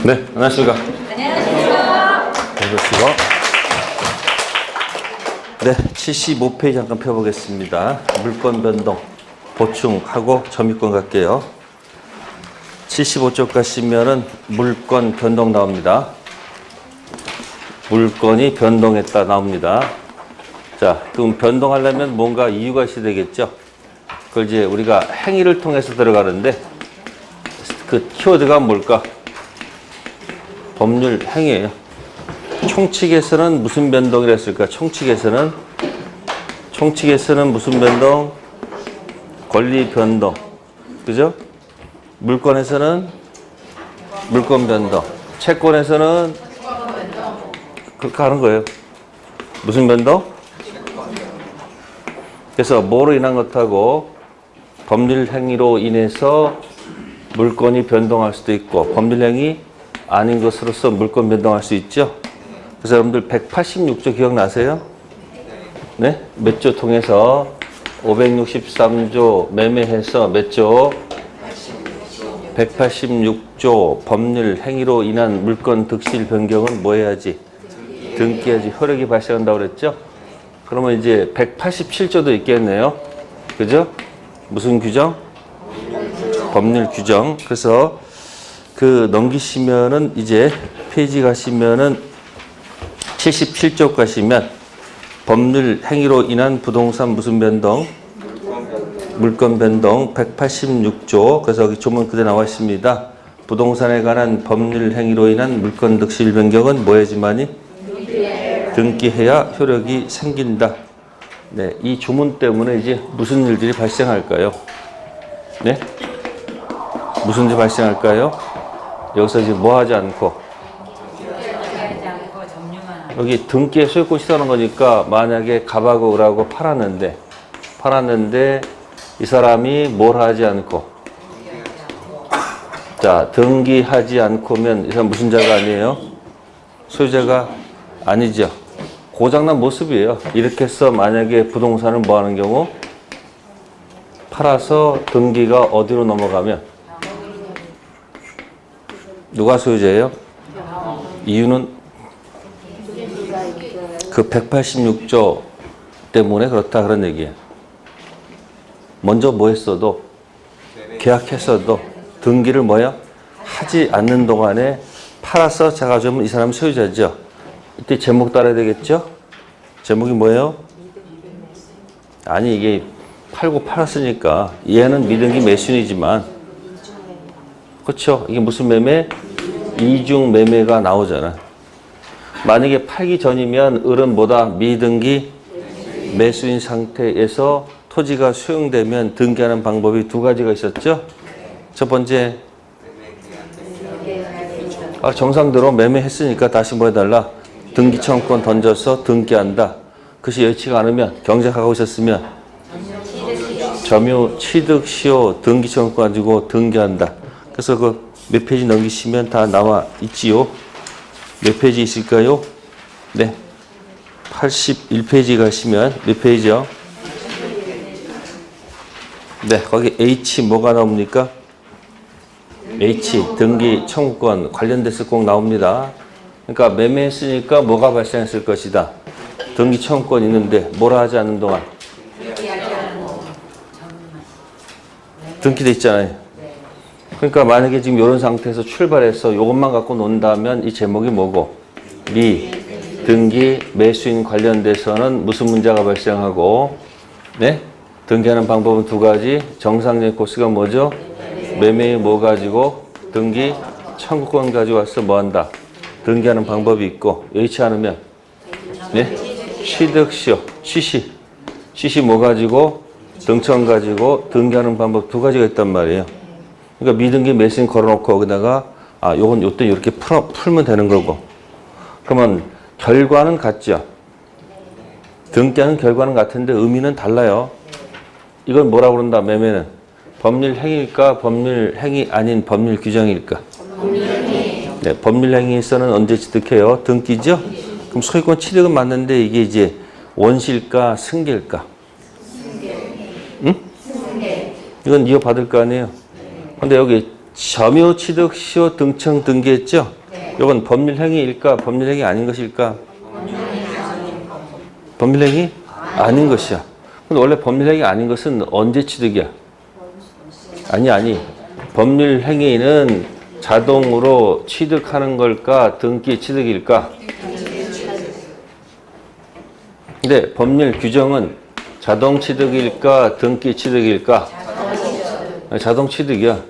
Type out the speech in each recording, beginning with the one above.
네, 안녕하십니까. 안녕하십니까. 반갑습니다. 네, 75페이지 잠깐 펴보겠습니다. 물권 변동 보충하고 점유권 갈게요. 75쪽 가시면은 물권 변동 나옵니다. 물권이 변동했다 나옵니다. 자, 그럼 변동하려면 뭔가 이유가 있어야 되겠죠? 그걸 이제 우리가 행위를 통해서 들어가는데 그 키워드가 뭘까? 법률 행위예요. 총칙에서는 무슨 변동이라 했을까? 총칙에서는 무슨 변동? 권리 변동. 그죠? 물권에서는 물권 변동. 채권에서는 그렇게 하는 거예요. 무슨 변동? 그래서 뭐로 인한 것하고 법률 행위로 인해서 물권이 변동할 수도 있고 법률 행위 아닌 것으로서 물권 변동할 수 있죠. 그래서 여러분들 186조 기억나세요? 네? 몇 조 통해서 563조 매매해서 몇 조? 186조 법률 행위로 인한 물권 득실 변경은 뭐 해야지? 등기해야지 효력이 발생한다고 그랬죠? 그러면 이제 187조도 있겠네요. 그죠? 무슨 규정? 법률 규정. 그래서 그 넘기시면은 이제 페이지 가시면은 77쪽 가시면 법률 행위로 인한 부동산 무슨 변동? 물권 변동 186조. 그래서 여기 조문 그대로 나와 있습니다. 부동산에 관한 법률 행위로 인한 물권 득실 변경은 뭐 해야지만이? 등기해야 효력이 생긴다. 네, 이 조문 때문에 이제 무슨 일들이 발생할까요? 네? 무슨 일이 발생할까요? 여기서 이제 뭐 하지 않고 여기 등기에 소유권 시사하는 거니까 만약에 갑하고 을하고 팔았는데 이 사람이 뭘 하지 않고 자 등기하지 않고면 이 사람 무슨 자가 아니에요? 소유자가 아니죠. 고장난 모습이에요. 이렇게 해서 만약에 부동산을 뭐 하는 경우 팔아서 등기가 어디로 넘어가면 누가 소유자예요? 이유는 그 186조 때문에 그렇다 그런 얘기예요. 먼저 뭐 했어도 계약했어도 등기를 뭐야? 하지 않는 동안에 팔아서 자가 주면 이 사람은 소유자죠. 이때 제목 따라야 되겠죠? 제목이 뭐예요? 아니 이게 팔고 팔았으니까 얘는 미등기 매수인이지만 그렇죠? 이게 무슨 매매? 이중 매매가 나오잖아. 만약에 팔기 전이면 을은 뭐다? 미등기 매수인 상태에서 토지가 수용되면 등기하는 방법이 두 가지가 있었죠? 첫 번째 정상대로 매매했으니까 다시 뭐 해달라? 등기청권 던져서 등기한다. 그것이 여의치가 않으면 경쟁하고 있었으면 점유 취득시효 등기청권 가지고 등기한다. 그래서 그 몇 페이지 넘기시면 다 나와 있지요. 몇 페이지 있을까요? 네. 81페이지 가시면 몇 페이지요? 네. 거기 H 뭐가 나옵니까? H 등기 청구권 관련돼서 꼭 나옵니다. 그러니까 매매했으니까 뭐가 발생했을 것이다. 등기 청구권 있는데 뭐라 하지 않는 동안 등기돼 있잖아요. 그러니까 만약에 지금 이런 상태에서 출발해서 이것만 갖고 논다면 이 제목이 뭐고? 등기 매수인 관련돼서는 무슨 문제가 발생하고 네? 등기하는 방법은 두 가지. 정상적인 코스가 뭐죠? 매매의 뭐 가지고 등기 청구권 가지고 와서 뭐 한다? 등기하는 방법이 있고 여의치 않으면 네? 취득시효 취시 뭐 가지고 등청 가지고 등기하는 방법 두 가지가 있단 말이에요. 그러니까 미등기 매수인 걸어놓고 거기다가 요건 요때 이렇게 풀면 되는 거고. 그러면 결과는 같죠. 등기하는 결과는 같은데 의미는 달라요. 이건 뭐라고 그런다? 매매는 법률 행위일까? 법률 행위 아닌 법률 규정일까? 네, 법률 행위에서는 언제 취득해요? 등기죠? 그럼 소유권 취득은 맞는데 이게 이제 원시일까? 승계일까? 응? 이건 이어받을 거 아니에요? 근데 여기 점유, 취득, 시효, 등청, 등기했죠? 이건 법률행위일까? 법률행위 아닌 것일까? 법률행위? 아닌 것이야. 근데 원래 법률행위 아닌 것은 언제 취득이야? 아니. 법률행위는 자동으로 취득하는 걸까? 등기 취득일까? 근데 법률 규정은 자동 취득일까? 등기 취득일까? 자동 취득이야.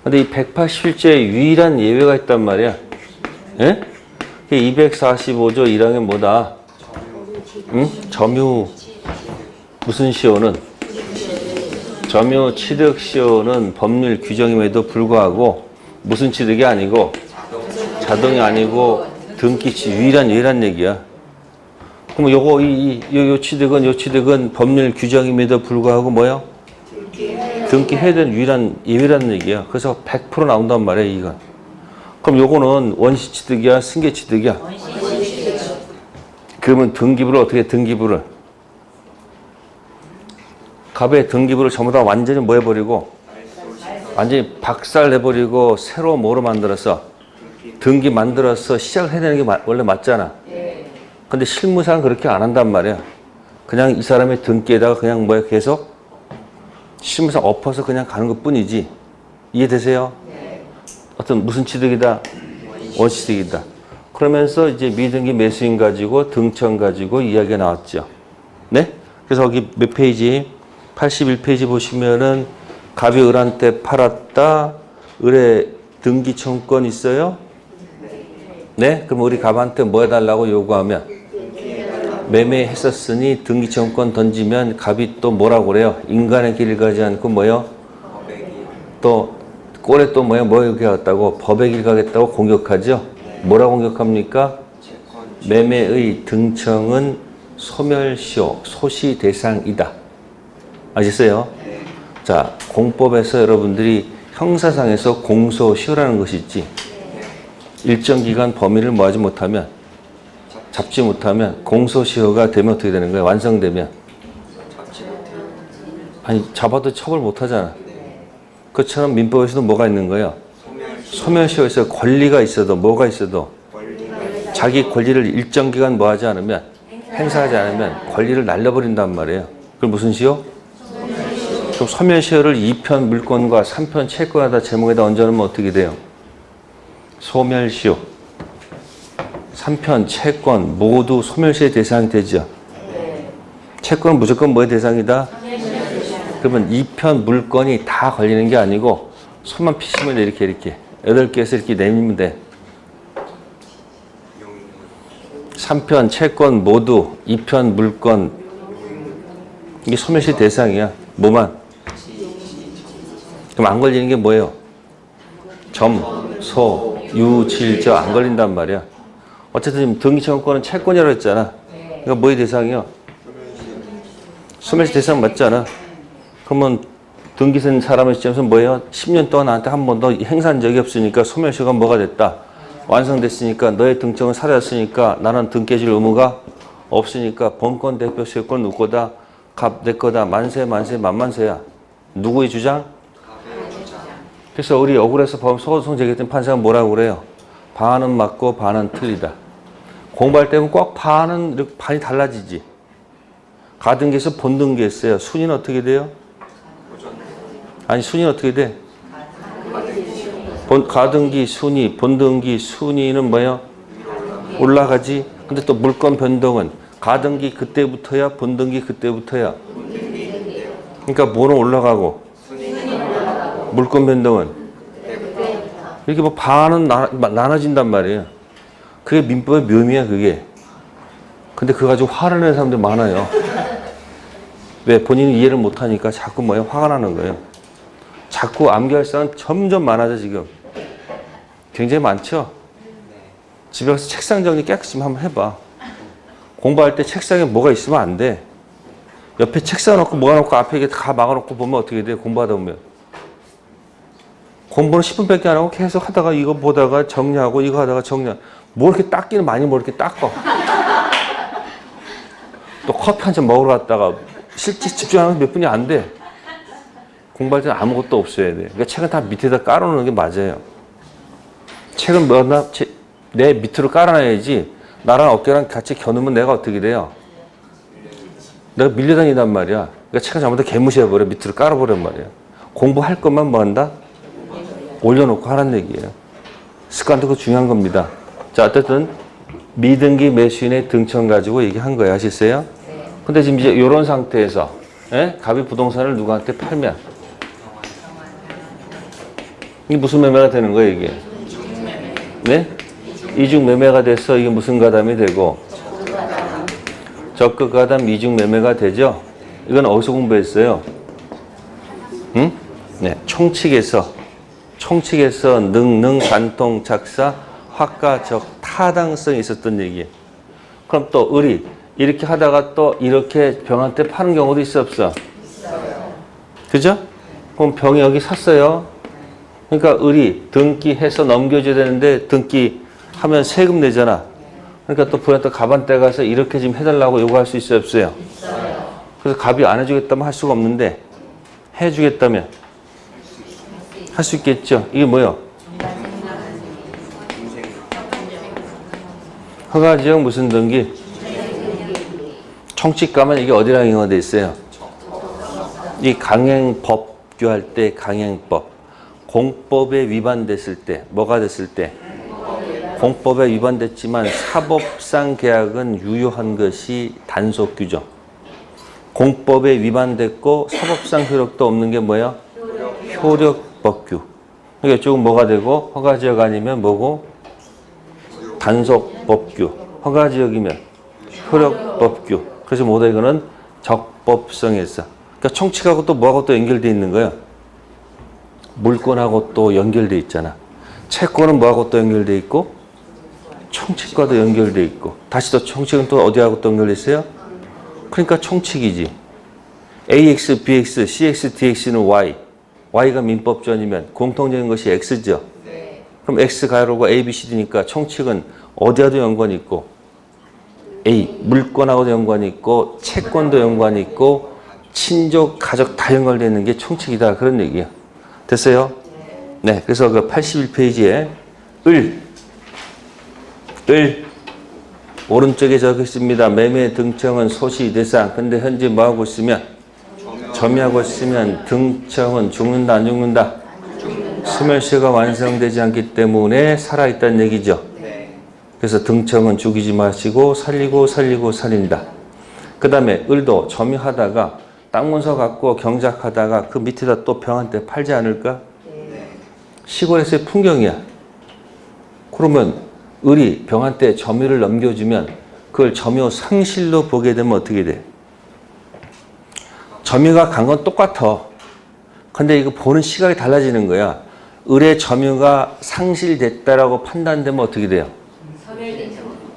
근데 이 187조에 유일한 예외가 있단 말이야. 예? 245조 1항에 뭐다? 응? 점유 무슨 시효는? 점유 취득 시효는 법률 규정임에도 불구하고 무슨 취득이 아니고 자동이 아니고 등기 취득 유일한 예외란 얘기야. 그럼 요거 요 취득은 법률 규정임에도 불구하고 뭐야? 등기해야 되는 유일한 예외라는 얘기야. 그래서 100% 나온단 말이야, 이건. 그럼 요거는 원시 취득이야, 승계 취득이야? 그러면 등기부를 어떻게 해, 등기부를? 갑의 등기부를 전부 다 완전히 뭐 해버리고, 완전히 박살내버리고, 새로 뭐로 만들어서, 등기 만들어서 시작을 해야 되는 게 원래 맞잖아. 근데 실무상 그렇게 안 한단 말이야. 그냥 이 사람의 등기에다가 그냥 뭐야, 계속? 실무상 엎어서 그냥 가는 것 뿐이지. 이해되세요? 어떤 무슨 취득이다? 원시 취득이다. 그러면서 이제 미등기 매수인 가지고 등청 가지고 이야기가 나왔죠. 네? 그래서 여기 몇 페이지? 81페이지 보시면은 갑이 을한테 팔았다. 을에 등기 청권 있어요? 네? 그럼 우리 갑한테 뭐 해달라고 요구하면? 매매했었으니 등기청권 던지면 갑이 또 뭐라고 그래요? 인간의 길을 가지 않고 뭐요? 또 꼴에 또 뭐요? 뭐 얘기하겠다고? 법의 길 가겠다고 공격하죠? 뭐라고 공격합니까? 매매의 등청은 소멸시효, 소시 대상이다. 아시겠어요? 자, 공법에서 여러분들이 형사상에서 공소시효라는 것이 있지. 일정 기간 범위를 뭐하지 못하면 잡지 못하면 공소시효가 되면 어떻게 되는 거야? 완성되면. 아니 잡아도 처벌 못하잖아. 그처럼 민법에서도 뭐가 있는 거예요? 소멸시효에서 권리가 있어도 뭐가 있어도 자기 권리를 일정 기간 뭐하지 않으면 행사하지 않으면 권리를 날려버린단 말이에요. 그럼 무슨 시효? 그럼 소멸시효를 2편 물권과 3편 채권에다 제목에다 얹어놓으면 어떻게 돼요? 소멸시효 3편 채권 모두 소멸시효의 대상이 되죠. 채권은 무조건 뭐의 대상이다? 그러면 2편 물건이 다 걸리는 게 아니고 손만 피시면 돼. 이렇게 8개에서 이렇게 내밀면 돼. 3편 채권 모두 2편 물건 이게 소멸시효 대상이야. 뭐만? 그럼 안 걸리는 게 뭐예요? 점, 소, 유, 질, 저 안 걸린단 말이야. 어쨌든 지금 등기청권은 채권이라고 했잖아. 그러니까 뭐의 대상이요? 소멸시 대상 맞잖아. 그러면 등기 쓴 사람의 시점에서 뭐예요? 10년 동안 나한테 한 번도 행사한 적이 없으니까 소멸시효가 뭐가 됐다? 완성됐으니까 너의 등청은 사라졌으니까 나는 등기해줄 의무가 없으니까 본권 대표 세권 누구 거다? 갑 내 거다. 만세 만만세야. 누구의 주장? 그래서 우리 억울해서 소송 제기했던 판사가 뭐라고 그래요? 반은 맞고 반은 틀리다. 공부할 때는 꼭 반이 달라지지. 가등기에서 본등기 했어요. 순위는 어떻게 돼요? 아니 순위는 어떻게 돼? 가등기 순위, 본등기 순위는 뭐예요? 올라가지. 근데 또 물건 변동은 가등기 그때부터야, 본등기 그때부터야. 그러니까 뭐는 올라가고 물건 변동은 이렇게 뭐 반은 나눠진단 말이에요. 그게 민법의 묘미야, 그게. 근데 그거 가지고 화를 내는 사람들이 많아요. 왜? 본인이 이해를 못하니까 자꾸 뭐예요? 화가 나는 거예요. 자꾸 암기할 사람은 점점 많아져, 지금. 굉장히 많죠? 집에 가서 책상 정리 깨끗이 좀 한번 해봐. 공부할 때 책상에 뭐가 있으면 안 돼. 옆에 책상 놓고 뭐가 놓고 앞에 이게 다 막아놓고 보면 어떻게 돼? 공부하다 보면. 공부는 10분밖에 안 하고 계속 하다가 이거 보다가 정리하고 이거 하다가 정리하고 뭐 이렇게 닦기는 많이 뭐 이렇게 닦어. 또 커피 한 잔 먹으러 갔다가 실제 집중하는 몇 분이 안 돼. 공부할 때는 아무것도 없어야 돼. 그러니까 책은 다 밑에다 깔아놓는 게 맞아요. 책은 내 밑으로 깔아놔야지 나랑 어깨랑 같이 겨누면 내가 어떻게 돼요? 내가 밀려다니단 말이야. 그러니까 책은 잘못해 개무시해버려. 밑으로 깔아버란 말이야. 공부할 것만 뭐 한다? 올려놓고 하라는 얘기예요. 습관도 그거 중요한 겁니다. 자, 어쨌든 미등기 매수인의 등청 가지고 얘기한 거예요. 아시겠어요? 근데 지금 이제 이런 상태에서 갑이 부동산을 누구한테 팔면 이게 무슨 매매가 되는 거예요, 이게? 네? 이중 매매가 돼서 이게 무슨 가담이 되고 적극 가담 이중 매매가 되죠? 이건 어디서 공부했어요? 응? 네, 총칙에서 능능 관통 작사 화가적 타당성이 있었던 얘기예요. 그럼 또 을이 이렇게 하다가 또 이렇게 병한테 파는 경우도 있어 없어? 있어요. 그죠? 그럼 병이 여기 샀어요. 그러니까 을이 등기해서 넘겨줘야 되는데 등기 하면 세금 내잖아. 그러니까 또 부한테 갑한테 가서 이렇게 좀 해달라고 요구할 수 있어요 없어요? 있어요. 그래서 갑이 안 해주겠다면 할 수가 없는데 해주겠다면 할 수 있겠죠. 이게 뭐예요? 허가지역 무슨 등기? 총칙 가면 이게 어디랑 인화돼 있어요? 이 강행법규 할 때 강행법 공법에 위반됐을 때 뭐가 됐을 때? 공법에 위반됐지만 사법상 계약은 유효한 것이 단속규죠. 공법에 위반됐고 사법상 효력도 없는 게 뭐예요? 효력법규. 그러니까 이쪽은 뭐가 되고 허가지역 아니면 뭐고? 단속법규. 허가지역이면 효력법규. 그래서 뭐다 이거는 적법성에서. 그러니까 총칙하고 또 뭐하고 또 연결되어 있는 거예요? 물권하고 또 연결되어 있잖아. 채권은 뭐하고 또 연결되어 있고 총칙과도 연결되어 있고 다시 또 총칙은 또 어디하고 또 연결되어 있어요? 그러니까 총칙이지. AX, BX, CX, DX는 Y. Y가 민법전이면 공통적인 것이 X죠. 네. 그럼 X 가로고 A, B, C, D니까 총칙은 어디와도 연관이 있고 A, 물권하고도 연관이 있고 채권도 연관이 있고 친족, 가족 다 연결되어 있는 게 총칙이다. 그런 얘기예요. 됐어요? 네. 그래서 그 81페이지에 을 오른쪽에 적혀 있습니다. 매매 등청은 소시 대상. 근데 현재 뭐 하고 있으면 점유하고 있으면 등청은 죽는다 안 죽는다? 소멸시효가 완성되지 않기 때문에 살아있다는 얘기죠. 그래서 등청은 죽이지 마시고 살리고 살린다. 그 다음에 을도 점유하다가 땅 문서 갖고 경작하다가 그 밑에다 또 병한테 팔지 않을까? 시골에서의 풍경이야. 그러면 을이 병한테 점유를 넘겨주면 그걸 점유 상실로 보게 되면 어떻게 돼? 점유가 간 건 똑같아. 근데 이거 보는 시각이 달라지는 거야. 을의 점유가 상실됐다라고 판단되면 어떻게 돼요?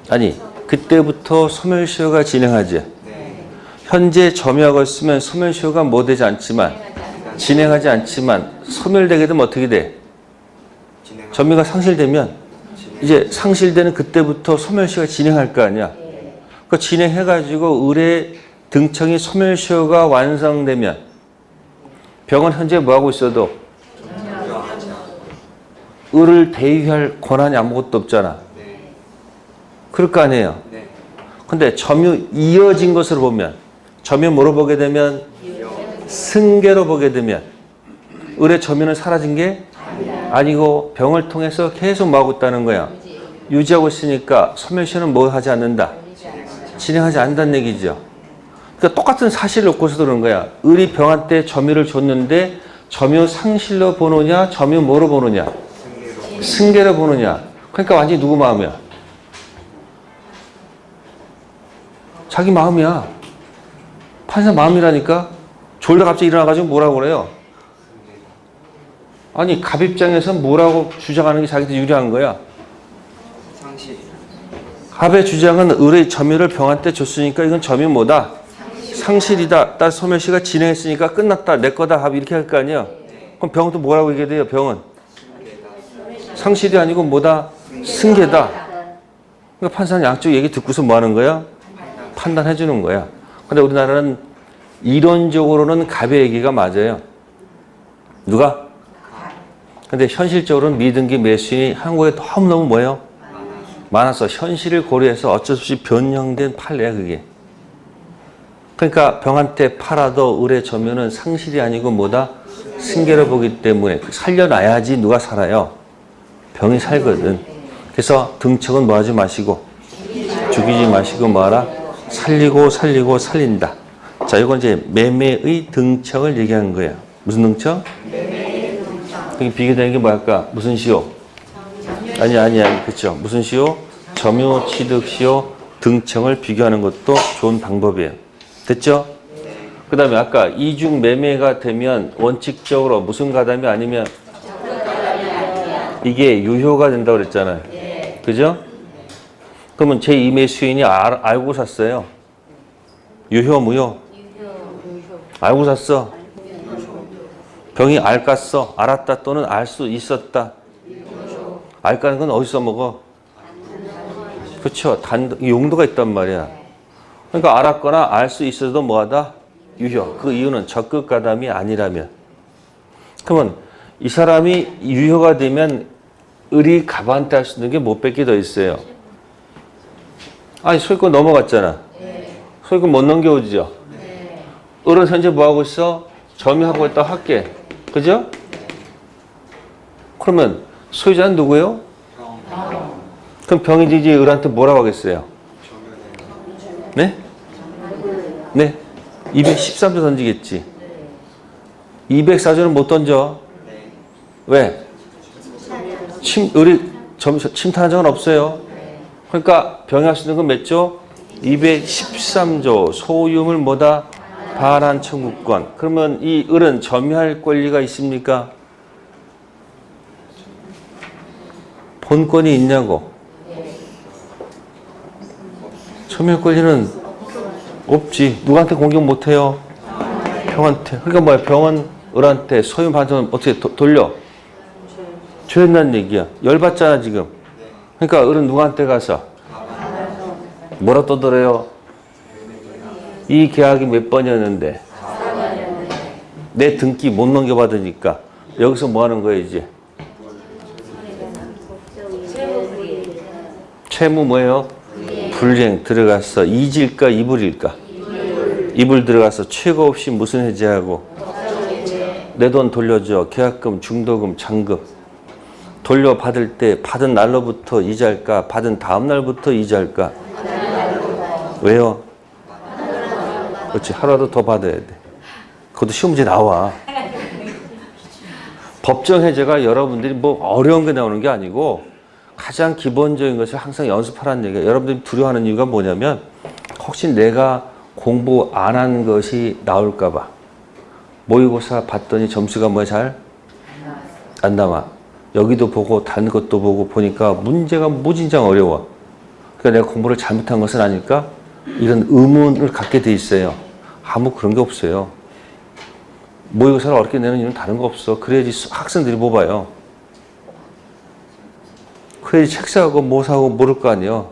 아니, 그때부터 소멸시효가 진행하지. 현재 점유하고 있으면 소멸시효가 뭐 되지 않지만 진행하지 않지만 소멸되게 되면 어떻게 돼? 점유가 상실되면 이제 상실되는 그때부터 소멸시효가 진행할 거 아니야. 그 진행해가지고 을의 등청이 소멸시효가 완성되면 병은 현재 뭐하고 있어도 을을 대위할 권한이 아무것도 없잖아. 그럴 거 아니에요. 근데 점유 이어진 것으로 보면 점유 뭐로 보게 되면 승계로 보게 되면 을의 점유는 사라진 게 아니고 병을 통해서 계속 뭐하고 있다는 거야. 유지하고 있으니까 소멸시효는 뭐 하지 않는다. 진행하지 않는다는 얘기죠. 그러니까 똑같은 사실을 놓고서 그런 거야. 을이 병한테 점유를 줬는데 점유 상실로 보느냐 점유 뭐로 보느냐. 승계로 보느냐. 그러니까 완전히 누구 마음이야? 자기 마음이야. 판사 마음이라니까. 졸다 갑자기 일어나가지고 뭐라고 그래요? 아니 갑 입장에서 뭐라고 주장하는 게 자기한테 유리한 거야? 갑의 주장은 을의 점유를 병한테 줬으니까 이건 점유 뭐다? 상실이다. 따라서 소멸시효가 진행했으니까 끝났다. 내 거다. 갑이 이렇게 할 거 아니야? 그럼 병은 또 뭐라고 얘기해야 돼요? 병은 상실이 아니고 뭐다? 승계다. 그러니까 판사는 양쪽 얘기 듣고서 뭐 하는 거야? 판단해 주는 거야. 근데 우리나라는 이론적으로는 갑의 얘기가 맞아요. 누가? 근데 현실적으로는 미등기 매수인이 한국에 너무너무 뭐예요? 많아서 현실을 고려해서 어쩔 수 없이 변형된 판례야 그게. 그러니까 병한테 팔아도 을의 저면은 상실이 아니고 뭐다? 승계를 보기 때문에 살려놔야지 누가 살아요? 병이 살거든. 그래서 등척은 뭐 하지 마시고 죽이지 마시고 뭐하라? 살리고 살린다. 자, 이건 이제 매매의 등척을 얘기하는 거예요. 무슨 등척? 여기 비교되는 게 뭐랄까? 무슨 시효? 아니, 그렇죠. 무슨 시효? 점유, 취득 시효, 등청을 비교하는 것도 좋은 방법이에요. 됐죠? 그 다음에 아까 이중 매매가 되면 원칙적으로 무슨 가담이 아니면 이게 유효가 된다고 그랬잖아요. 그죠? 그러면 제2매 수인이 알고 샀어요. 유효, 무효? 알고 샀어. 병이 알깠어. 알았다 또는 알 수 있었다. 알까는 건 어디서 먹어? 그렇죠. 용도가 있단 말이야. 그러니까 알았거나 알 수 있어도 뭐하다? 유효. 그 이유는 적극 가담이 아니라면. 그러면 이 사람이 유효가 되면 을이 갑한테 할 수 있는 게 못 뺏기 더 있어요. 아니 소유권 넘어갔잖아. 소유권 못 넘겨오죠. 을은 현재 뭐 하고 있어? 점유하고 있다 할게. 그죠? 그러면 소유자는 누구예요? 그럼 병이지 을한테 뭐라고 하겠어요? 네? 네. 213조 던지겠지. 204조는 못 던져. 왜? 을이 침탈한 적은 없어요. 그러니까 병이 할 수 있는 건 몇 조? 213조. 소유물 뭐다? 반환 청구권. 그러면 이 을은 점유할 권리가 있습니까? 본권이 있냐고? 점유할 권리는 없지. 누구한테 공격 못해요? 병한테. 그러니까 뭐야? 병은 을한테 소유 반환을 어떻게 돌려? 줘야 된다는 얘기야. 열받잖아 지금. 그러니까 을은 누구한테 가서? 뭐라 떠들어요? 이 계약이 몇 번이었는데? 내 등기 못 넘겨받으니까. 여기서 뭐 하는 거야 이제? 채무 뭐예요? 불이행 들어가서 이질까 이불일까? 이불 들어가서 최고 없이 무슨 해제하고? 내 돈 돌려줘. 계약금, 중도금, 잔금. 돌려받을 때 받은 날로부터 이자일까? 받은 다음 날부터 이자일까? 왜요? 그렇지. 하루라도 더 받아야 돼. 그것도 시험 문제 나와. 법정 해제가 여러분들이 뭐 어려운 게 나오는 게 아니고 가장 기본적인 것을 항상 연습하라는 얘기예요. 여러분들이 두려워하는 이유가 뭐냐면 혹시 내가 공부 안 한 것이 나올까 봐. 모의고사 봤더니 점수가 뭐 잘 안 나와. 여기도 보고 다른 것도 보고 보니까 문제가 무진장 어려워. 그러니까 내가 공부를 잘못한 것은 아닐까? 이런 의문을 갖게 돼 있어요. 아무 그런 게 없어요. 모의고사를 어렵게 내는 이유는 다른 거 없어. 그래야지 학생들이 뭐 봐요. 그래야지 책 사고 뭐 사고 모를 거 아니에요.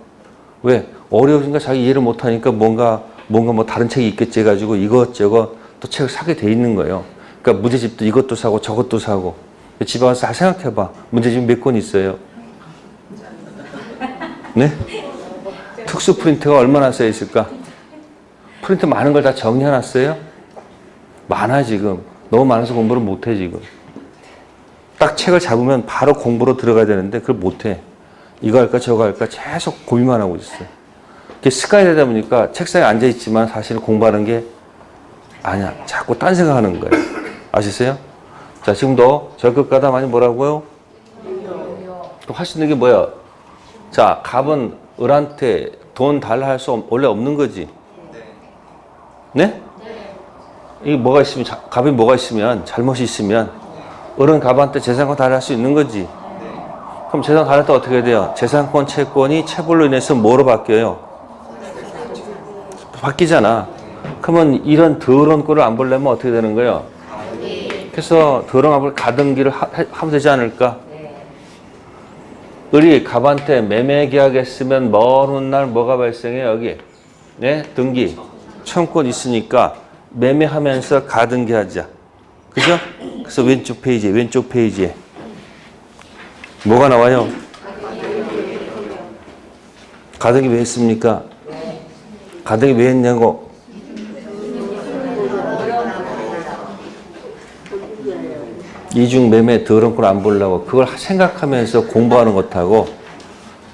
왜? 어려우니까 자기 이해를 못하니까 뭔가 뭐 다른 책이 있겠지 해가지고 이것저것 또 책을 사게 돼 있는 거예요. 그러니까 문제집도 이것도 사고 저것도 사고. 집에 와서 잘 생각해봐. 문제집 몇 권 있어요? 네? 특수 프린트가 얼마나 써 있을까? 프린트 많은 걸 다 정리해놨어요? 많아 지금. 너무 많아서 공부를 못해 지금. 딱 책을 잡으면 바로 공부로 들어가야 되는데 그걸 못해. 이거 할까 저거 할까 계속 고민만 하고 있어요. 그게 습관이 되다 보니까 책상에 앉아있지만 사실 공부하는 게 아니야. 자꾸 딴 생각하는 거예요. 아시세요? 자, 지금도 적극 가담 아니 뭐라고요? 또 할 수 있는 게 뭐야? 자, 갑은 을한테 돈 달라 할 수 원래 없는 거지. 네? 이게 뭐가 있으면 갑이 뭐가 있으면 잘못이 있으면 을은 갑한테 재산권 달라 할 수 있는 거지. 그럼 재산 달랄 때 어떻게 돼요? 재산권 채권이 체불로 인해서 뭐로 바뀌어요? 바뀌잖아. 그러면 이런 더러운 꼴을 안 보려면 어떻게 되는 거예요? 그래서 더러운 꼴 가등기를 하면 되지 않을까? 을이 갑한테 매매 계약했으면 먼 날 뭐가 발생해 여기? 네? 등기. 청권 있으니까 매매하면서 가등기하자. 그죠? 그래서 왼쪽 페이지에 뭐가 나와요? 가등기 왜 했습니까? 가등기 왜 했냐고. 이중 매매 더러운 걸 안 보려고 그걸 생각하면서 공부하는 것하고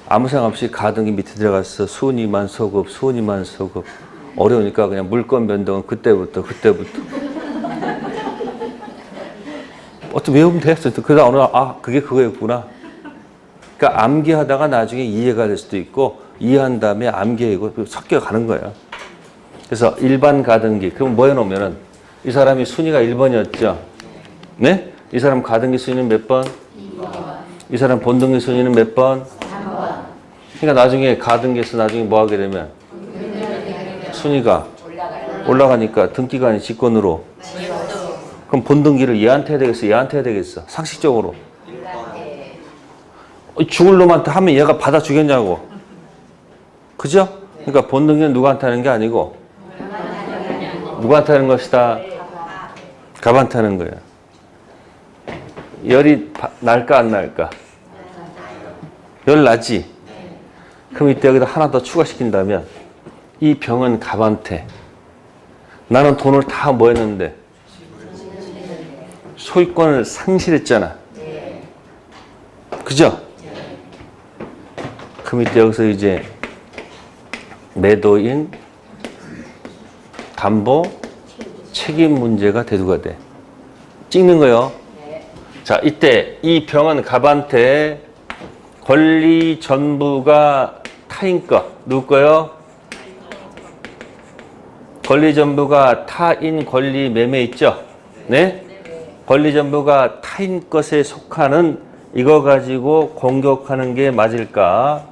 아무 생각 없이 가등기 밑에 들어가서 순위만 소급 어려우니까 그냥 물건 변동은 그때부터 어떻게 외우면 됐어. 그러다 어느 날 그게 그거였구나. 그러니까 암기하다가 나중에 이해가 될 수도 있고 이해한 다음에 암기하고 섞여 가는 거예요. 그래서 일반 가등기 그럼 뭐 해놓으면은 이 사람이 순위가 1번이었죠. 네? 이 사람 가등기 순위는 몇 번? 2번. 이 사람 본등기 순위는 몇 번? 3번. 그러니까 나중에 가등기에서 나중에 뭐 하게 되면 순위가 올라가니까 등기관이 직권으로 그럼 본등기를 얘한테 해야 되겠어? 상식적으로 죽을 놈한테 하면 얘가 받아주겠냐고. 그죠? 그러니까 본등기는 누구한테 하는 게 아니고 누구한테 하는 것이다? 갑한테 하는 거예요. 열이 날까 안 날까? 열 나지? 그럼 이때 여기다 하나 더 추가시킨다면 이 병은 갑한테 나는 돈을 다 뭐 했는데 소유권을 상실했잖아. 그죠? 그럼 이때 여기서 이제 매도인 담보 책임 문제가 대두가 돼. 찍는 거요. 자, 이때 이 병은 갑한테 권리 전부가 타인 거. 누구 거요? 권리 전부가 타인 권리 매매 있죠? 네? 권리 전부가 타인 것에 속하는 이거 가지고 공격하는 게 맞을까?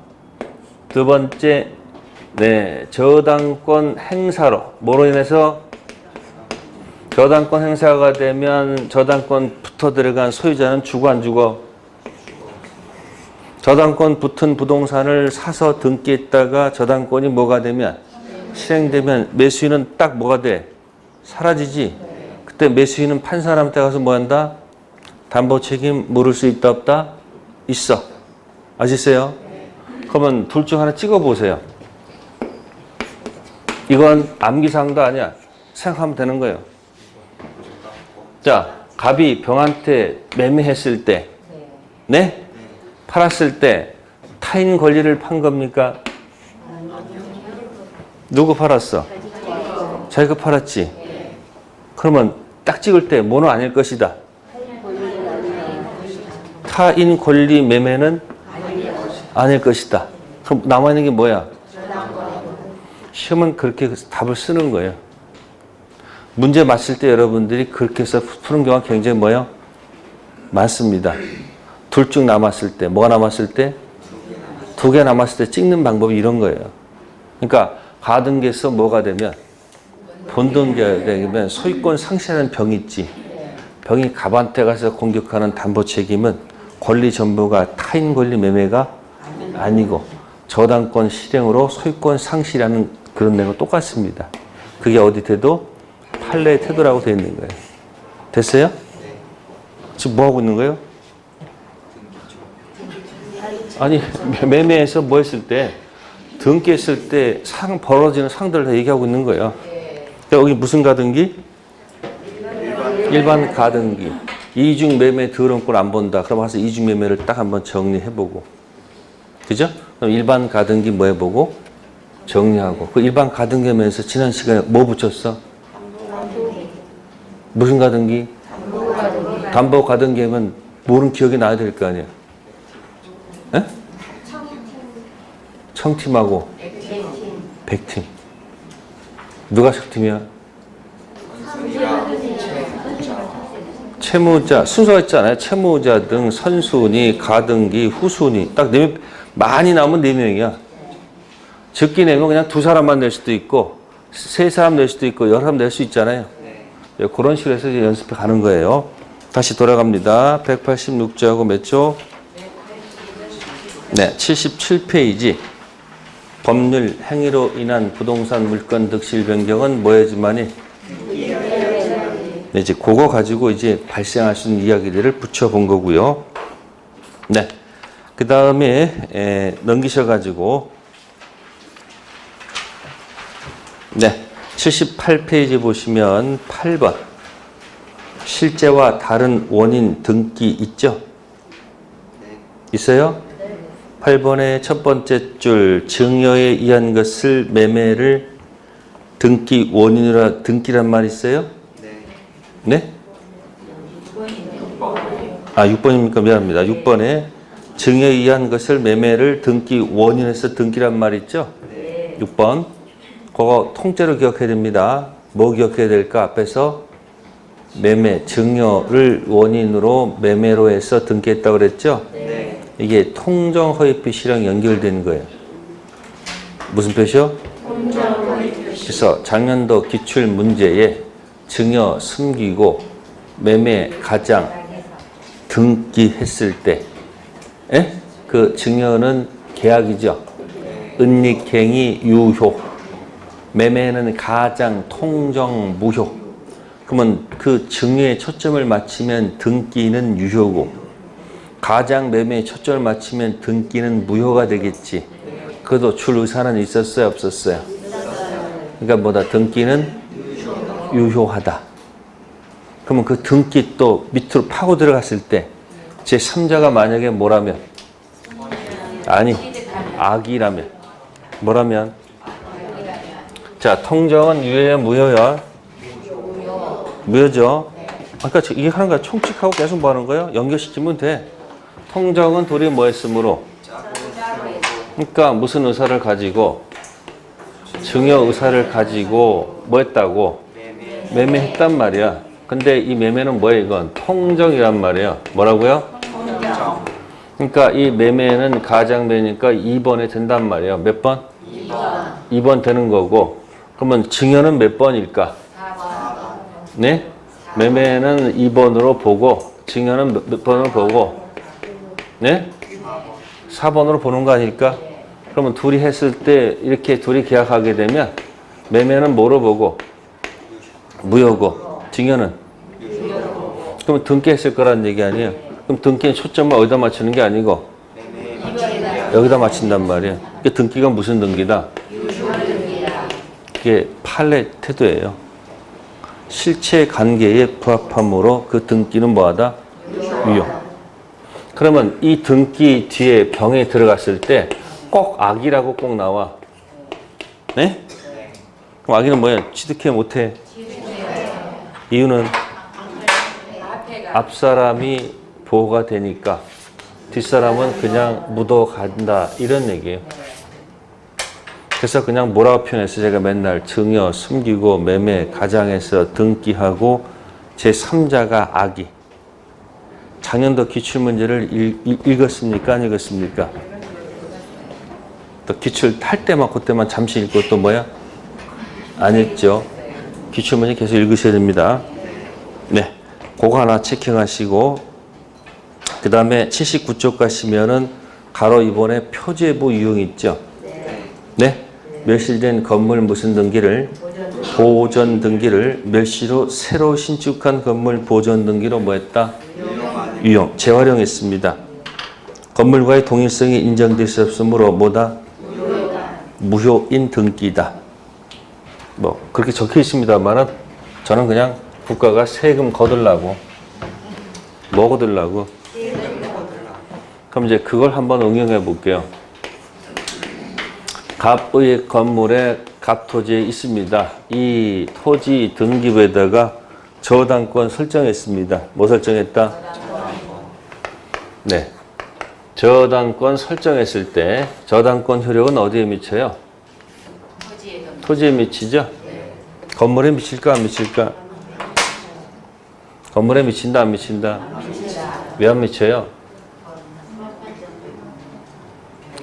두 번째, 네, 저당권 행사로. 뭐로 인해서? 저당권 행사가 되면 저당권 붙어 들어간 소유자는 주고 안 주고? 저당권 붙은 부동산을 사서 등기했다가 저당권이 뭐가 되면? 실행되면 매수인은 딱 뭐가 돼? 사라지지? 그때 매수인은 판사한테 가서 뭐 한다? 담보 책임 물을 수 있다 없다? 있어. 아시세요? 그러면 둘 중 하나 찍어보세요. 이건 암기사항도 아니야. 생각하면 되는 거예요. 자, 갑이 병한테 매매했을 때, 네? 팔았을 때 타인 권리를 판 겁니까? 누구 팔았어? 자기가 팔았지? 그러면 딱 찍을 때 뭐는 아닐 것이다. 타인 권리 매매는 아닐 것이다. 그럼 남아있는 게 뭐야? 시험은 그렇게 답을 쓰는 거예요. 문제 맞힐 때 여러분들이 그렇게 해서 푸는 경우가 굉장히 뭐예요? 많습니다. 둘 중 남았을 때, 뭐가 남았을 때? 2개 남았을 때 찍는 방법이 이런 거예요. 그러니까 가등기에서 뭐가 되면 본등기가 되면 소유권 상실하는 병이 있지. 병이 갑한테 가서 공격하는 담보 책임은 권리 전부가 타인 권리 매매가 아니고 저당권 실행으로 소유권 상실하는 그런 내용과 똑같습니다. 그게 어디 돼도 판례의 태도라고 되어 있는 거예요. 됐어요? 지금 뭐 하고 있는 거예요? 아니 매매에서 뭐 했을 때 등기했을 때 벌어지는 상들을 다 얘기하고 있는 거예요. 그러니까 여기 무슨 가등기? 일반 가등기. 이중 매매 더러운 걸 안 본다. 그럼 와서 이중 매매를 딱 한번 정리해보고. 그죠? 그럼 일반 가등기 뭐 해보고? 정리하고. 그 일반 가등기 하면서 지난 시간에 뭐 붙였어? 무슨 가등기? 담보 가등기 하면 뭐는 기억이 나야 될 거 아니야? 에? 청팀하고 백팀. 누가 청팀이야? 채무자, 순서가 있잖아요. 채무자 등 선순위, 가등기, 후순위. 딱 4명, 많이 나오면 4명이야. 적게 내면 그냥 2사람만 낼 수도 있고, 3사람 낼 수도 있고, 여러 사람 낼 수 있잖아요. 그런 식으로 해서 이제 연습해 가는 거예요. 다시 돌아갑니다. 186조하고 몇 조? 네, 77페이지. 법률 행위로 인한 부동산 물권 득실 변경은 뭐해야지만이? 네, 이제 그거 가지고 이제 발생할 수 있는 이야기들을 붙여본 거고요. 네. 그 다음에 넘기셔가지고 네, 78페이지 보시면 8번 실제와 다른 원인 등기 있죠? 있어요? 8번의 첫 번째 줄 증여에 의한 것을 매매를 등기 원인으로 등기란 말 있어요? 네? 아, 6번입니까? 미안합니다. 6번에 증여에 의한 것을 매매를 등기 원인에서 등기란 말 있죠? 6번. 그거 통째로 기억해야 됩니다. 뭐 기억해야 될까? 앞에서 매매, 증여를 원인으로 매매로 해서 등기했다고 그랬죠? 이게 통정허위표시랑 연결된 거예요. 무슨 표시요? 그래서 작년도 기출 문제에 증여 숨기고 매매 가장 등기했을 때, 그 증여는 계약이죠. 은닉행위 유효, 매매는 가장 통정 무효. 그러면 그 증여에 초점을 맞추면 등기는 유효고, 가장 매매에 초점을 맞추면 등기는 무효가 되겠지. 그래도 줄 의사는 있었어요, 없었어요? 그러니까 뭐다? 등기는 유효하다. 그러면 그 등기 또 밑으로 파고 들어갔을 때 제3자가 만약에 뭐라면? 아니, 악이라면. 뭐라면? 자, 통정은 유효야, 무효야? 무효죠. 아까 이게 하는 거야. 총칙하고 계속 뭐 하는 거예요? 연결시키면 돼. 통정은 둘이 뭐 했으므로? 그러니까 무슨 의사를 가지고? 증여 의사를 가지고 뭐 했다고? 매매했단 말이야. 근데 이 매매는 뭐야 이건? 통정이란 말이야. 뭐라고요? 통정. 그러니까 이 매매는 가장매니까 2번에 된단 말이야. 몇 번? 2번. 2번 되는 거고. 그러면 증여는 몇 번일까? 4번. 네? 매매는 2번으로 보고 증여는 몇 번으로 보고? 네? 4번으로 보는 거 아닐까? 그러면 둘이 했을 때 이렇게 둘이 계약하게 되면 매매는 뭐로 보고? 무효고 증여는? 그럼 등기했을 거라는 얘기 아니에요? 그럼 등기는 초점을 어디다 맞추는 게 아니고 여기다 맞춘단 말이에요. 이게 등기가 무슨 등기다? 이게 판례 태도예요. 실체 관계에 부합함으로 그 등기는 뭐하다? 유효. 그러면 이 등기 뒤에 병에 들어갔을 때 꼭 악이라고 꼭 나와. 네? 그럼 악이는 뭐야? 취득해 못해? 이유는 앞사람이 보호가 되니까 뒷사람은 그냥 묻어간다 이런 얘기예요. 그래서 그냥 뭐라고 표현해서 제가 맨날 증여, 숨기고 매매, 가장해서 등기하고 제3자가 악이. 작년도 기출문제를 읽었습니까? 안 읽었습니까? 또 기출 탈 때만 그때만 잠시 읽고 또 뭐야? 안 읽죠. 기출문제 계속 읽으셔야 됩니다. 네, 그거 하나 체킹하시고 그 다음에 79쪽 가시면은 가로 2번에 표제부 유형 있죠. 네, 멸실된 건물 무슨 등기를? 보존 등기를 멸실 후 새로 신축한 건물 보존 등기로 뭐 했다? 유형, 재활용했습니다. 건물과의 동일성이 인정될 수 없으므로 뭐다? 무효인 등기다. 뭐 그렇게 적혀 있습니다만은 저는 그냥 국가가 세금 거들라고 뭐 거들라고? 그럼 이제 그걸 한번 응용해 볼게요. 갑의 건물에 갑토지에 있습니다. 이 토지 등기부에다가 저당권 설정했습니다. 뭐 설정했다? 네. 저당권 설정했을 때 저당권 효력은 어디에 미쳐요? 토지에 미치죠? 건물에 미칠까 안 미칠까? 건물에 미친다 안 미친다? 왜 안 미쳐요?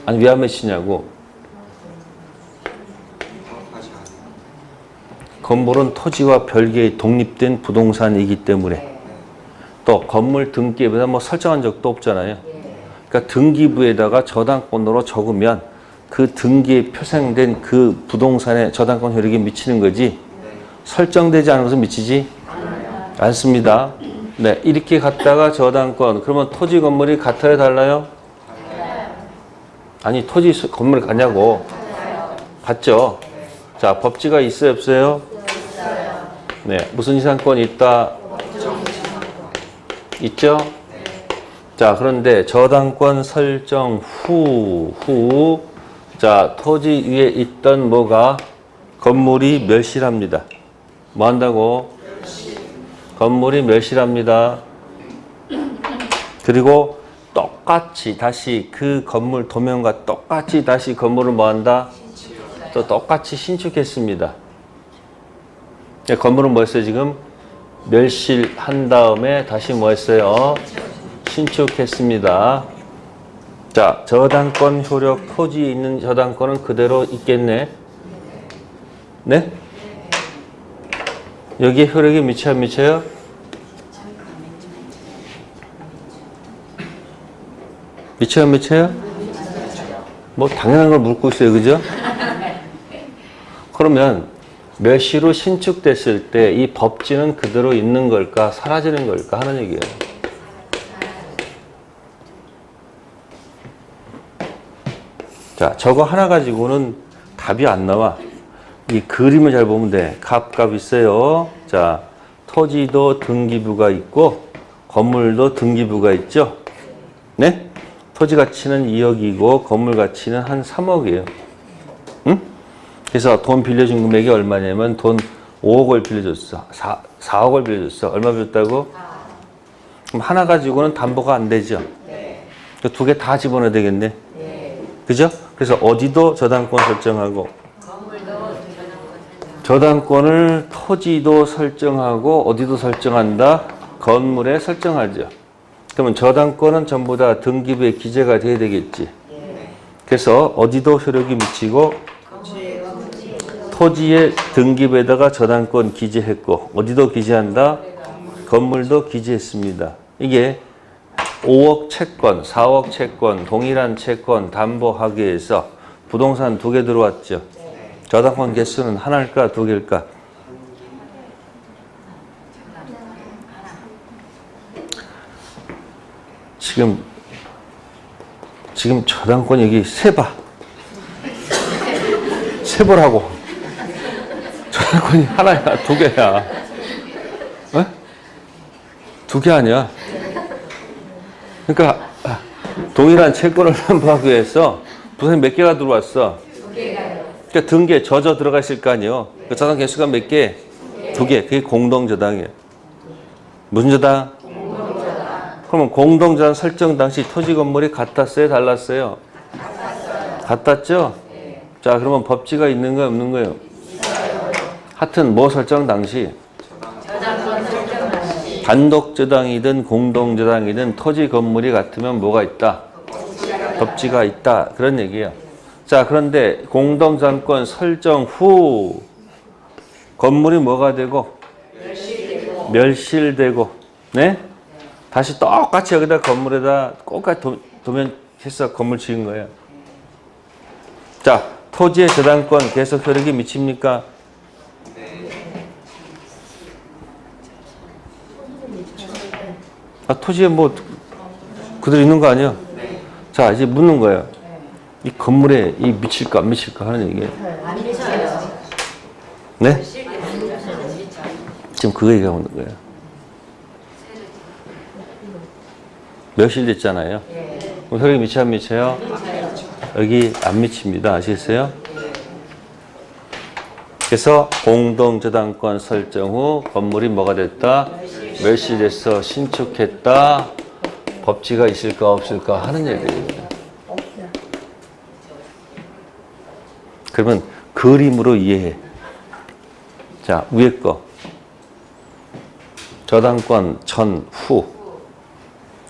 아니 왜 안 미치냐고? 건물은 토지와 별개의 독립된 부동산이기 때문에 또 건물 등기부에다 뭐 설정한 적도 없잖아요. 그러니까 등기부에다가 저당권으로 적으면 그 등기에 표상된 그 부동산의 저당권 효력이 미치는 거지 설정되지 않은 것은 미치지 않습니다. 네, 이렇게 갔다가 저당권. 그러면 토지 건물이 같아요, 달라요? 아니, 토지 건물이 같냐고. 같죠? 자, 법지가 있어요, 없어요? 네, 무슨 이상권이 있다? 있죠? 자, 그런데 저당권 설정 후, 자, 토지 위에 있던 뭐가? 건물이 멸실합니다. 뭐 한다고? 건물이 멸실합니다. 그리고 똑같이 다시 그 건물 도면과 똑같이 다시 건물을 뭐 한다? 또 똑같이 신축했습니다. 건물은 뭐 했어요, 지금? 멸실한 다음에 다시 뭐 했어요? 신축했습니다. 자, 저당권 효력, 토지에 있는 저당권은 그대로 있겠네. 네? 여기에 효력이 미쳐요, 미쳐요? 미쳐요, 미쳐요? 뭐 당연한 걸 묻고 있어요, 그죠? 그러면 멸시로 신축됐을 때 이 법지는 그대로 있는 걸까, 사라지는 걸까 하는 얘기예요. 자, 저거 하나 가지고는 답이 안 나와. 이 그림을 잘 보면 돼. 값 있어요. 자, 토지도 등기부가 있고 건물도 등기부가 있죠. 네? 토지 가치는 2억이고 건물 가치는 한 3억이에요. 응? 그래서 돈 빌려준 금액이 얼마냐면 돈 5억을 빌려줬어. 4억을 빌려줬어. 얼마 빌렸다고? 그럼 하나 가지고는 담보가 안 되죠. 두 개 다 집어넣어야 되겠네. 그죠? 그래서 어디도 저당권 설정하고 저당권을 토지도 설정하고 어디도 설정한다? 건물에 설정하죠. 그러면 저당권은 전부 다 등기부에 기재가 돼야 되겠지. 그래서 어디도 효력이 미치고 토지의 등기부에다가 저당권 기재했고 어디도 기재한다? 건물도 기재했습니다. 이게 5억 채권, 4억 채권, 동일한 채권 담보하기 위해서 부동산 2개 들어왔죠. 저당권 개수는 하나일까, 2개일까? 지금 저당권 여기 세보라고. 저당권이 하나야, 2개야. 어? 2개 아니야. 그러니까 동일한 채권을 담보하기 위해서 부산에 몇 개가 들어왔어? 2개가요. 그러니까 등기에 젖어 들어가 있을 거 아니에요. 그 저당 개수가 몇 개? 2개. 그게 공동저당이에요. 무슨 저당? 공동저당. 그러면 공동저당 설정 당시 토지 건물이 같았어요? 달랐어요? 같았죠? 네. 자, 그러면 법지가 있는 거예요? 없는 거예요? 있어요. 하여튼 뭐 설정 당시? 단독저당이든 공동저당이든 토지 건물이 같으면 뭐가 있다? 법지가 있다. 그런 얘기예요. 자, 그런데 공동저당권 설정 후 건물이 뭐가 되고? 멸실되고. 네? 다시 똑같이 여기다 건물에다 똑같이 도면해서 건물 지은 거예요. 자, 토지의 저당권 계속 효력이 미칩니까? 토지에 뭐 그대로 있는 거 아니야? 자, 이제 묻는 거예요. 이 건물에 이 미칠까 안 미칠까 하는 얘기예요. 안 미쳐요. 네? 지금 그거 얘기하고 있는 거예요. 멸실됐잖아요. 그럼 효력이 미쳐요, 안 미쳐요? 여기 안 미칩니다. 아시겠어요? 그래서 공동저당권 설정 후 건물이 뭐가 됐다? 멸실돼서 신축했다. 법지가 있을까 없을까 하는 얘기입니다. 그러면 그림으로 이해해. 자, 위에 거. 저당권 전후.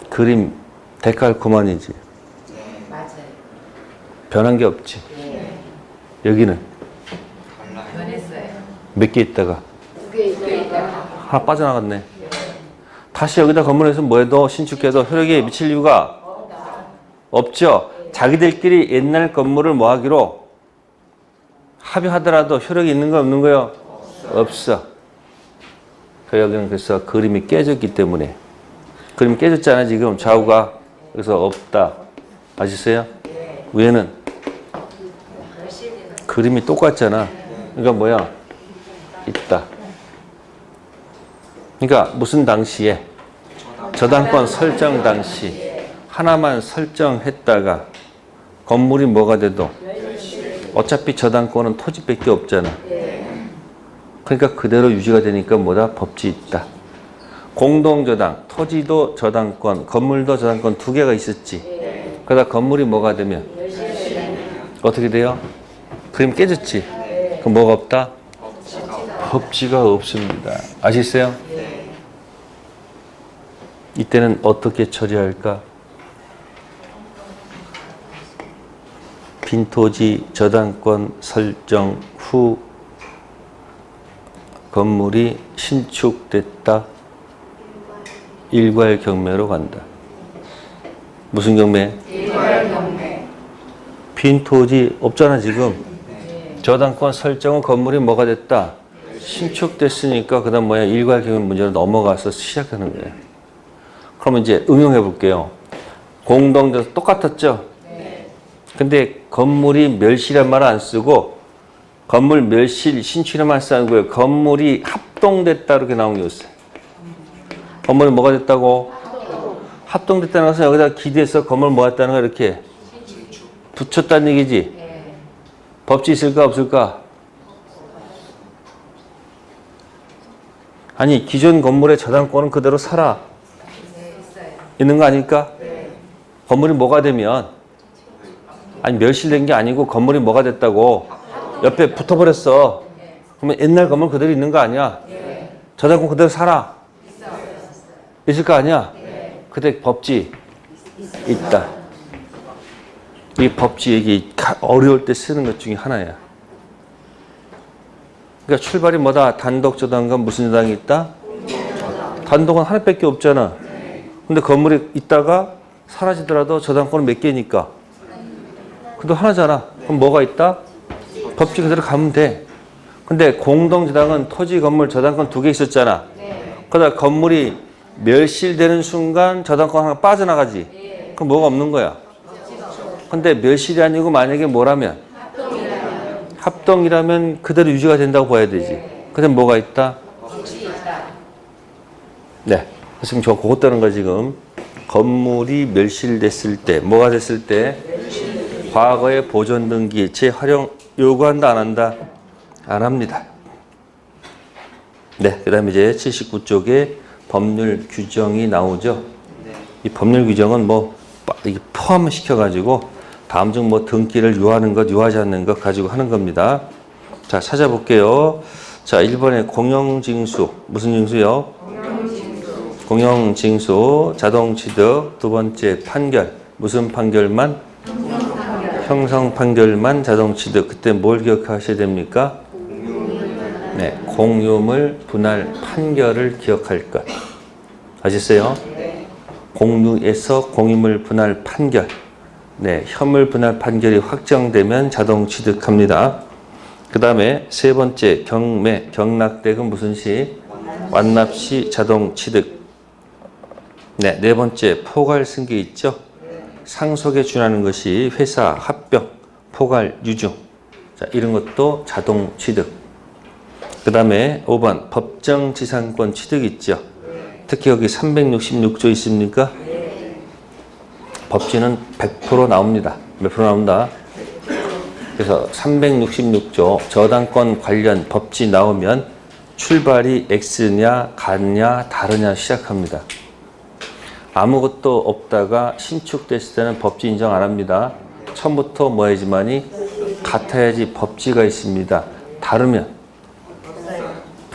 그림 데칼코마니지. 맞아요. 변한 게 없지. 여기는 변했어요. 몇 개 있다가 2개 있다가 하나 빠져나갔네. 다시 여기다 건물에서 뭐해도 신축해도 효력이 미칠 이유가 없죠. 자기들끼리 옛날 건물을 뭐 하기로 합의하더라도 효력이 있는 거 없는 거요? 없어. 여기는 그래서 그림이 깨졌기 때문에. 그림이 깨졌잖아, 지금. 좌우가. 그래서 없다. 아시세요? 위에는 그림이 똑같잖아. 그러니까 뭐야? 있다. 그러니까 무슨 당시에? 저당권 설정 당시 하나만 설정했다가 건물이 뭐가 돼도 어차피 저당권은 토지밖에 없잖아. 그러니까 그대로 유지가 되니까 뭐다? 법지 있다. 공동저당, 토지도 저당권, 건물도 저당권 두 개가 있었지. 그러다 건물이 뭐가 되면 어떻게 돼요? 그림 깨졌지? 그럼 뭐가 없다? 법지가 없습니다. 아시겠어요? 이때는 어떻게 처리할까? 빈토지 저당권 설정 후 건물이 신축됐다. 일괄 경매로 간다. 무슨 경매? 일괄 경매. 빈토지 없잖아 지금. 저당권 설정은 건물이 뭐가 됐다? 신축됐으니까 그 다음 뭐야? 일괄 경매 문제로 넘어가서 시작하는 거예요. 그러면 이제 응용해 볼게요. 공동저당 똑같았죠? 근데 건물이 멸실이란 말을 안 쓰고 건물 멸실 신축이란 쓰는 거예요. 건물이 합동됐다 이렇게 나온 게 있어요. 건물이 뭐가 됐다고? 합동됐다는 것은 여기다 기대서 건물 뭐 했다는 거 이렇게 붙였다는 얘기지. 법지 있을까 없을까? 아니 기존 건물의 저당권은 그대로 살아. 있는 거 아닐까? 건물이 뭐가 되면 아니 멸실된 게 아니고 건물이 뭐가 됐다고 옆에 붙어버렸어. 그러면 옛날 건물 그대로 있는 거 아니야? 저당권 그대로 살아. 있을 거 아니야? 그때 법지 있다. 이 법지 얘기 어려울 때 쓰는 것 중에 하나야. 그러니까 출발이 뭐다? 단독 저당과 무슨 저당이 있다? 단독은 하나밖에 없잖아. 근데 건물이 있다가 사라지더라도 저당권은 몇 개니까? 그래도 하나잖아. 그럼 뭐가 있다? 법지 그대로 가면 돼. 근데 공동저당은 토지, 건물, 저당권 두 개 있었잖아. 그러다 건물이 멸실되는 순간 저당권 하나 빠져나가지. 그럼 뭐가 없는 거야? 근데 멸실이 아니고 만약에 뭐라면? 합동이라면 그대로 유지가 된다고 봐야 되지. 근데 뭐가 있다? 네. 지금 저 그것 따는 거야 지금. 건물이 멸실됐을 때, 뭐가 됐을 때? 과거의 보존 등기, 재활용 요구한다 안 한다? 안 합니다. 네. 그 다음에 이제 79쪽에 법률 규정이 나오죠. 이 법률 규정은 뭐 포함을 시켜가지고 다음 중 뭐 등기를 유하는 것, 유하지 않는 것 가지고 하는 겁니다. 자, 찾아볼게요. 자, 1번에 공영징수. 무슨 징수요? 공영징수. 자동취득. 두 번째 판결. 무슨 판결만? 형성 판결만 자동취득. 그때 뭘 기억하셔야 됩니까? 네, 공유물 분할 판결을 기억할 것. 아셨어요? 공유에서 공유물 분할 판결. 네, 혐의 분할 판결이 확정되면 자동 취득합니다. 그 다음에 세 번째 경매, 경락대금 무슨 시? 완납 시 자동 취득. 네, 네 번째 포괄 승계 있죠? 상속에 준하는 것이 회사, 합병, 포괄, 유증. 자, 이런 것도 자동 취득. 그 다음에 5번 법정지상권 취득 있죠? 특히 여기 366조 있습니까? 법지는 100% 나옵니다. 몇 프로 나온다? 그래서 366조 저당권 관련 법지 나오면 출발이 X냐, 같냐, 다르냐 시작합니다. 아무것도 없다가 신축됐을 때는 법지 인정 안 합니다. 처음부터 뭐 해야지만이 같아야지 법지가 있습니다. 다르면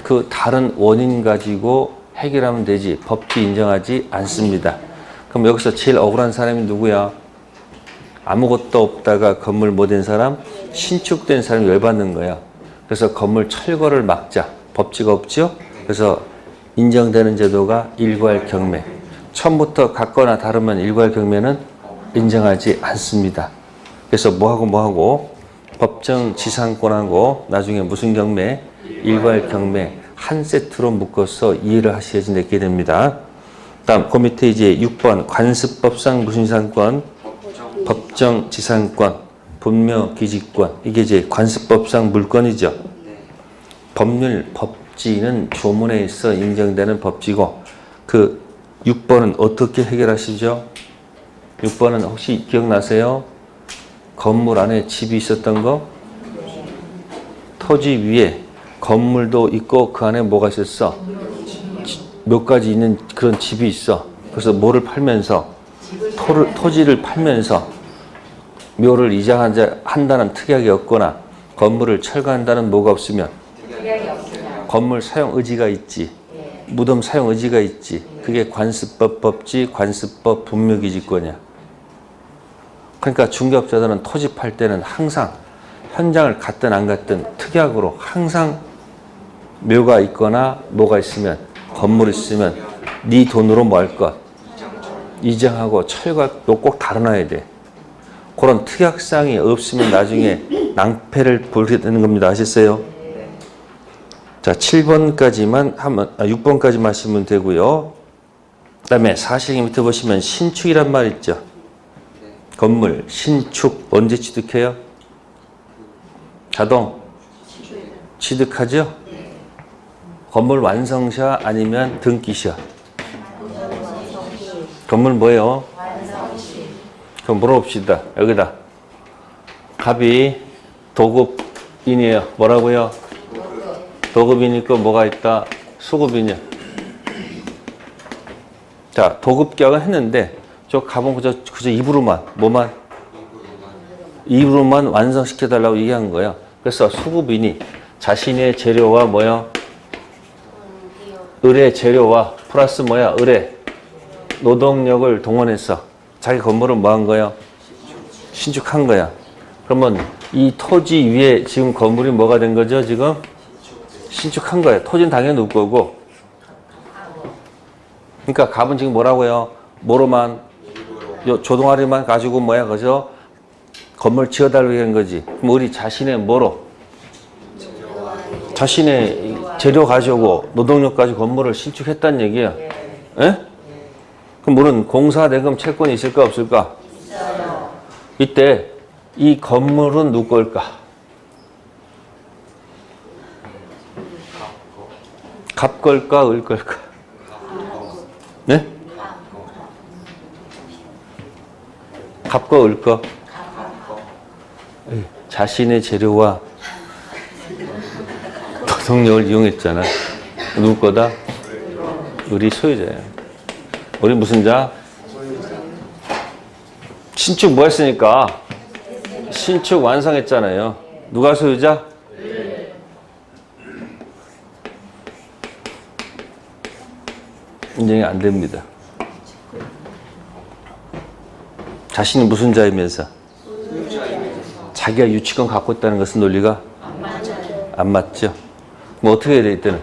그 다른 원인 가지고 해결하면 되지 법지 인정하지 않습니다. 그럼 여기서 제일 억울한 사람이 누구야? 아무것도 없다가 건물 못 된 사람, 신축된 사람이 열받는 거야. 그래서 건물 철거를 막자. 법지가 없죠? 그래서 인정되는 제도가 일괄 경매. 처음부터 같거나 다르면 일괄 경매는 인정하지 않습니다. 그래서 뭐하고 법정 지상권하고 나중에 무슨 경매? 일괄 경매 한 세트로 묶어서 이해를 하셔야지 내게 됩니다. 다음 그 밑에 이제 6번 관습법상 무신상권, 법정지상권, 분묘기지권 이게 이제 관습법상 물권이죠. 법률, 법지는 조문에서 인정되는 법지고 그 6번은 어떻게 해결하시죠? 6번은 혹시 기억나세요? 건물 안에 집이 있었던 거? 토지 위에 건물도 있고 그 안에 뭐가 있었어? 몇 가지 있는 그런 집이 있어. 그래서 뭐를 팔면서 토지를 팔면서 묘를 이장한다는 특약이 없거나 건물을 철거한다는 뭐가 없으면 건물 사용 의지가 있지. 무덤 사용 의지가 있지. 그게 관습법 법지, 관습법 분묘기지권이야. 그러니까 중개업자들은 토지 팔 때는 항상 현장을 갔든 안 갔든 특약으로 항상 묘가 있거나 뭐가 있으면 건물 있으면 네 돈으로 뭐 할 것? 이장하고 철거도 꼭 달아놔야 돼. 그런 특약사항이 없으면 나중에 낭패를 보게 되는 겁니다. 아셨어요? 자, 7번까지만 하면 6번까지만 하시면 되고요. 그다음에 사실 밑에 보시면 신축이란 말 있죠. 건물 신축 언제 취득해요? 자동 취득하죠? 건물 완성시야 아니면 등기시야? 건물 뭐예요? 그럼 물어봅시다. 여기다 갑이 도급인이에요. 뭐라고요? 도급이니까 뭐가 있다? 수급이냐? 자, 도급계약은 했는데 저 갑은 그저 입으로만 뭐만? 입으로만 완성시켜달라고 얘기한 거예요. 그래서 수급인이 자신의 재료와 뭐야? 의뢰 재료와 플러스 뭐야? 의뢰 노동력을 동원해서 자기 건물을 뭐 한 거야? 신축한 거야. 그러면 이 토지 위에 지금 건물이 뭐가 된 거죠? 지금 신축한 거예요. 토지는 당연히 누구 거고. 그러니까 갑은 지금 뭐라고요? 뭐로만 요 조동아리만 가지고 뭐야? 그죠? 건물 지어달라고 한 거지. 그럼 우리 자신의 뭐로? 자신의 재료 가지고 노동력 가지고 건물을 신축했다는 얘기야. 예? 그럼 우리는 공사대금 채권이 있을까 없을까? 있어요. 이때 이 건물은 누구 걸까? 갑 걸까? 을 걸까? 네? 갑과 을 거? 자신의 재료와 노동력을 이용했잖아. 누구 거다? 우리 소유자야. 우리 무슨 자? 신축 뭐 했으니까? 신축 완성했잖아요. 누가 소유자? 인정이 안 됩니다. 자신이 무슨 자이면서? 자기가 유치권 갖고 있다는 것은 논리가 안 맞죠. 뭐 어떻게 해야 돼 이때는?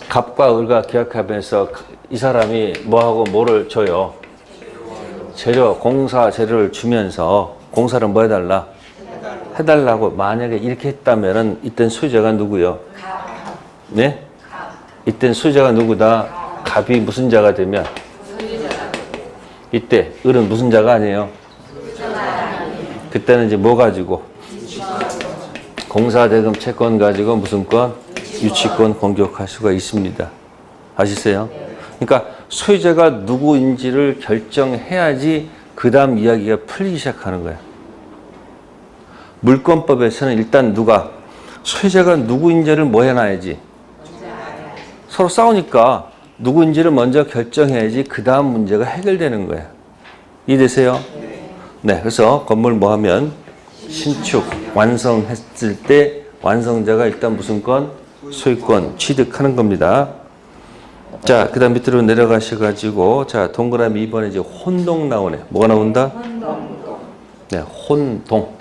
갑과 을과 계약하면서 이 사람이 뭐하고 뭐를 줘요? 재료, 공사 재료를 주면서 공사를 뭐 해달라? 해달라고 만약에 이렇게 했다면은 이땐 소유자가 누구요? 네? 이땐 소유자가 누구다? 갑이 무슨 자가 되면? 이때 을은 무슨 자가 아니에요? 그때는 이제 뭐 가지고? 공사대금 채권 가지고 무슨 권? 유치권 공격할 수가 있습니다. 아시세요? 그러니까 소유자가 누구인지를 결정해야지 그 다음 이야기가 풀리기 시작하는 거야. 물권법에서는 일단 누가 소유자가 누구인지를 뭐 해놔야지. 서로 싸우니까 누구인지를 먼저 결정해야지 그 다음 문제가 해결되는 거야. 이해되세요? 네. 그래서 건물 뭐 하면 신축 완성했을 때 완성자가 일단 무슨 건? 소유권 취득하는 겁니다. 자, 그 다음 밑으로 내려가셔가지고 자, 동그라미 2번에 이제 혼동 나오네. 뭐가 나온다? 네, 혼동.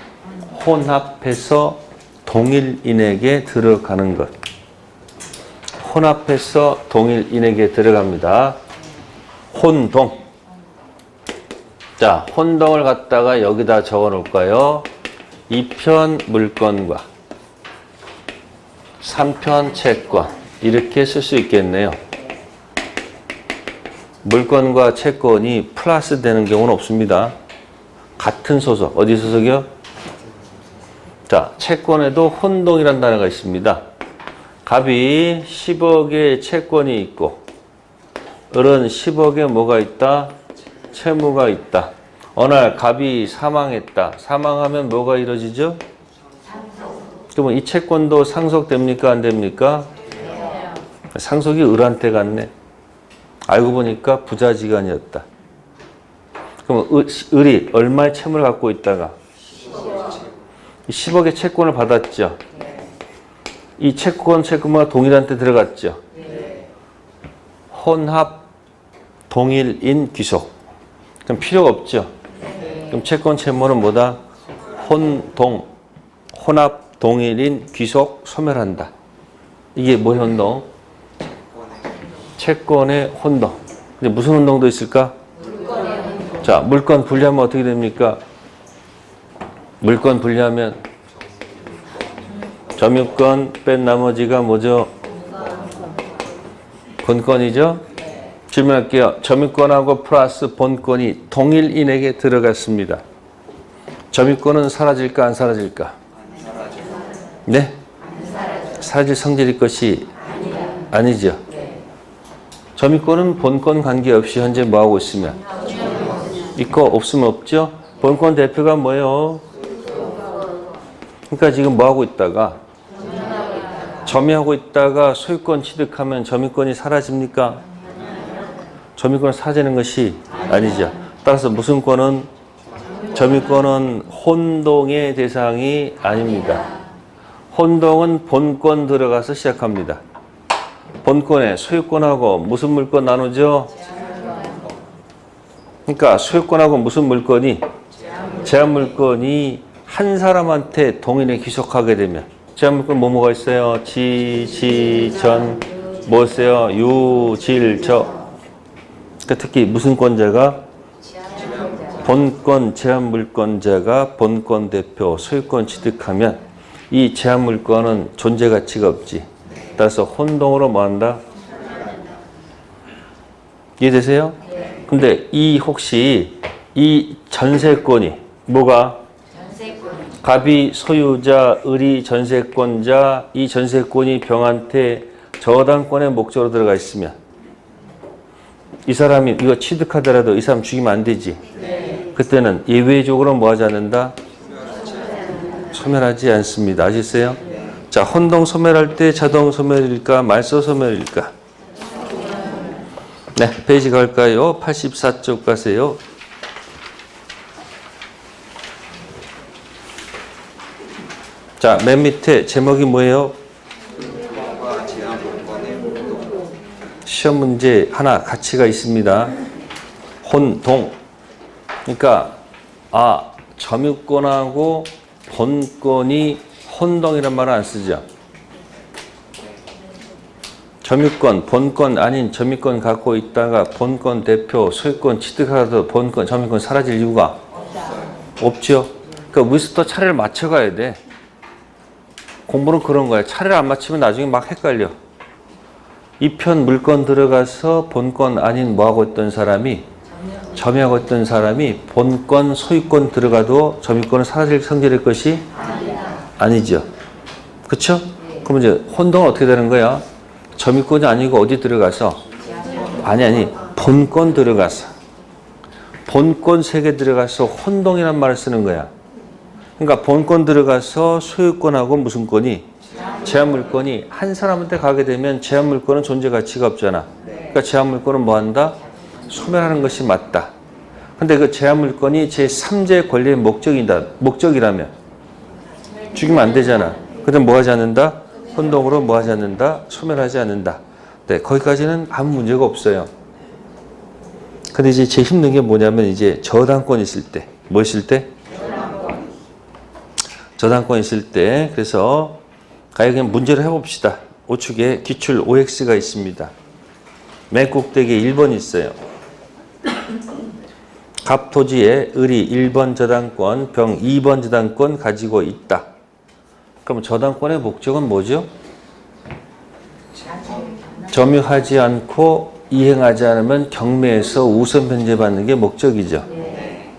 혼합해서 동일인에게 들어가는 것. 혼합해서 동일인에게 들어갑니다. 혼동. 자, 혼동을 갖다가 여기다 적어 놓을까요? 이편 물건과 3편 채권 이렇게 쓸 수 있겠네요. 물건과 채권이 플러스 되는 경우는 없습니다. 같은 소속. 어디 소속이요? 자, 채권에도 혼동이라는 단어가 있습니다. 갑이 10억의 채권이 있고 을은 10억에 뭐가 있다? 채무가 있다. 어느 날 갑이 사망했다. 사망하면 뭐가 이루어지죠? 그러면 이 채권도 상속됩니까? 안 됩니까? 상속이 을한테 갔네. 알고 보니까 부자지간이었다. 그럼 을이 얼마의 채무를 갖고 있다가 10억의 채권을 받았죠. 이 채권과 동일한 때 들어갔죠. 혼합 동일인 귀속. 그럼 필요가 없죠. 그럼 채권 채무는 뭐다? 혼합 동일인 귀속 소멸한다. 이게 뭐 혼동? 채권의 혼동. 근데 무슨 혼동도 있을까? 자, 물건 분리하면 어떻게 됩니까? 물건 분리하면 점유권 뺀 나머지가 뭐죠? 본권이죠? 질문할게요. 점유권하고 플러스 본권이 동일인에게 들어갔습니다. 점유권은 사라질까 안 사라질까? 네? 사라질 성질일 것이 아니죠. 점유권은 본권 관계없이 현재 뭐하고 있으면? 있고 없으면 없죠? 본권 대표가 뭐예요? 그러니까 지금 뭐하고 있다가 점유하고 있다가 소유권 취득하면 점유권이 사라집니까? 점유권은 사라지는 것이 아니죠. 따라서 무슨 권은? 점유권은 혼동의 대상이 아닙니다. 혼동은 본권 들어가서 시작합니다. 본권에 소유권하고 무슨 물권 나누죠? 그러니까 소유권하고 무슨 물건이? 제한물건이 한 사람한테 동일에 귀속하게 되면 제한물건 뭐가 있어요? 전, 뭐 있어요? 저. 그러니까 특히 무슨 권자가? 본권 제한물권자가 본권 대표 소유권 취득하면 이 제한물권은 존재 가치가 없지. 따라서 혼동으로 뭐한다? 이해되세요? 근데 혹시 이 전세권이 뭐가? 갑이 소유자, 을이 전세권자, 이 전세권이 병한테 저당권의 목적으로 들어가 있으면 이 사람이 이거 취득하더라도 이 사람 죽이면 안 되지. 그때는 예외적으로 뭐 하지 않는다? 소멸하지 않습니다. 아시겠어요? 자, 혼동 소멸할 때 자동 소멸일까? 말소 소멸일까? 네, 페이지 갈까요? 84쪽 가세요. 자, 맨 밑에 제목이 뭐예요? 시험 문제 하나 가치가 있습니다. 혼동. 그러니까 점유권하고 본권이 혼동이란 말을 안 쓰죠. 점유권, 본권 아닌 점유권 갖고 있다가 본권 대표 소유권 취득하더라도 본권, 점유권 사라질 이유가 없죠. 그러니까 우리부터 차례를 맞춰가야 돼. 공부는 그런 거야. 차례를 안 맞추면 나중에 막 헷갈려. 이 편 물건 들어가서 본권 아닌 뭐하고 있던 사람이 점유하고 있던 사람이 본권 소유권 들어가도 점유권은 사라질 성질일 것이 아니죠. 그렇죠? 그럼 이제 혼동은 어떻게 되는 거야? 점유권이 아니고 어디 들어가서? 아니 본권 들어가서 본권 세계 들어가서 혼동이란 말을 쓰는 거야. 그러니까 본권 들어가서 소유권하고 무슨 권이? 제한물권이 한 사람한테 가게 되면 제한물권은 존재 가치가 없잖아. 그러니까 제한물권은 뭐 한다? 소멸하는 것이 맞다. 근데 그 제한물권이 제3제 권리의 목적이라면 죽이면 안 되잖아. 그럼 뭐 하지 않는다? 혼동으로 뭐 하지 않는다? 소멸하지 않는다. 네, 거기까지는 아무 문제가 없어요. 근데 이제 제일 힘든 게 뭐냐면 이제 저당권 있을 때. 뭐 있을 때? 저당권 있을 때. 그래서 그냥 문제를 해봅시다. 우측에 기출 OX가 있습니다. 맨 꼭대기에 1번이 있어요. 갑 토지에 을이 1번 저당권, 병 2번 저당권 가지고 있다. 그럼 저당권의 목적은 뭐죠? 점유하지 않고 이행하지 않으면 경매에서 우선 변제받는 게 목적이죠.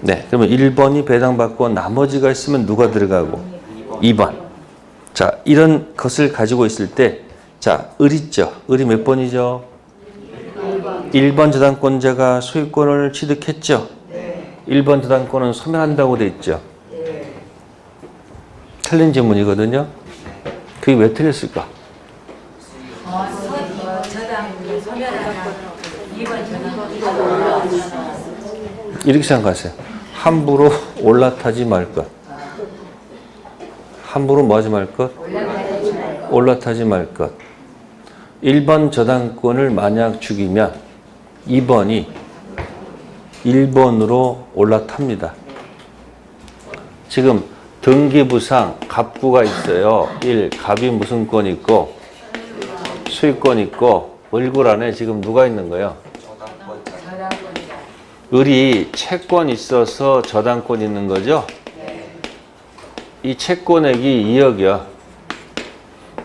네. 그러면 1번이 배당받고 나머지가 있으면 누가 들어가고? 2번. 자, 이런 것을 가지고 있을 때, 자, 을 있죠. 을이 몇 번이죠? 1번 저당권자가 소유권을 취득했죠. 1번 저당권은 소멸한다고 돼 있죠. 틀린 질문이거든요. 그게 왜 틀렸을까? 이렇게 생각하세요. 함부로 올라타지 말 것. 함부로 뭐 하지 말 것? 올라타지 말 것. 1번 저당권을 만약 죽이면 2번이 1번으로 올라탑니다. 지금 등기부상 갑구가 있어요. 1. 갑이 무슨 권 있고 수익권 있고 을굴 안에 지금 누가 있는 거예요? 을이 채권 있어서 저당권 있는 거죠? 이 채권액이 2억이야.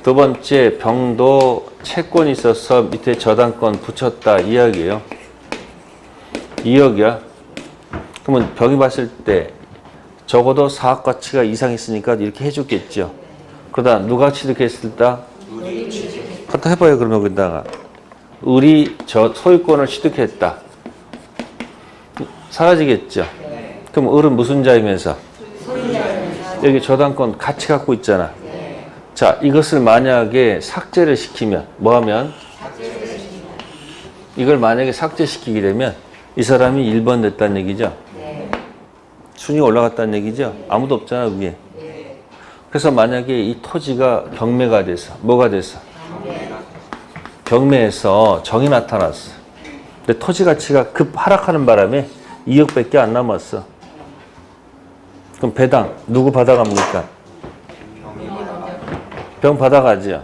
두 번째 병도 채권 있어서 밑에 저당권 붙였다 이야기예요. 2억이야. 그러면 병이 봤을 때 적어도 사업 가치가 이상 있으니까 이렇게 해줬겠죠. 그러다 누가 취득했을 때? 갖다 해봐요. 그러면 거기다가 을이 저 소유권을 취득했다. 사라지겠죠. 그럼 을은 무슨 자이면서? 여기 저당권 같이 갖고 있잖아. 자, 이것을 만약에 삭제를 시키면 뭐 하면? 이걸 만약에 삭제시키게 되면 이 사람이 1번 됐다는 얘기죠. 순위가 올라갔다는 얘기죠. 아무도 없잖아 위에. 그래서 만약에 이 토지가 경매가 돼서 뭐가 돼서? 경매에서 정이 나타났어. 근데 토지 가치가 급 하락하는 바람에 2억밖에 안 남았어. 그럼 배당 누구 받아갑니까? 병 받아가죠.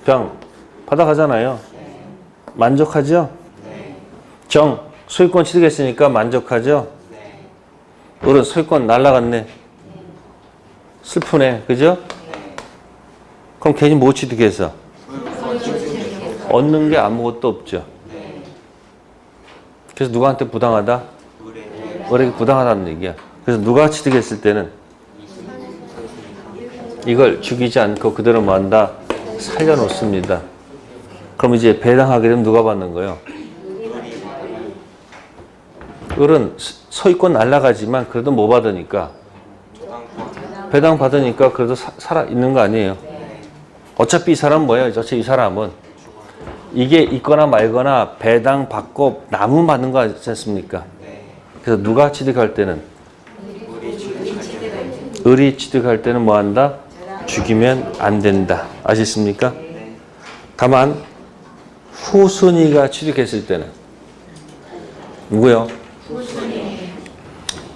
병 받아가잖아요. 만족하죠? 정 소유권 취득했으니까 만족하죠? 을은 소유권 날라갔네. 슬프네. 그죠? 그럼 괜히 뭐 취득해서? 얻는 게 아무것도 없죠. 그래서 누구한테 부당하다? 을에게 부당하다는 얘기야. 그래서 누가 취득했을 때는 이걸 죽이지 않고 그대로 뭐 한다? 살려놓습니다. 그럼 이제 배당하게 되면 누가 받는 거예요? 을은 소유권 날라가지만 그래도 뭐 받으니까? 배당 받으니까 그래도 살아있는 거 아니에요? 어차피 이 사람은 뭐예요? 어차피 이 사람은 이게 있거나 말거나 배당 받고 남은 받는 거 아니지 않습니까? 그래서 누가 취득할 때는? 을이 취득할 때는 뭐 한다? 죽이면 안 된다. 아시겠습니까? 다만 후순위가 취득했을 때는 누구요?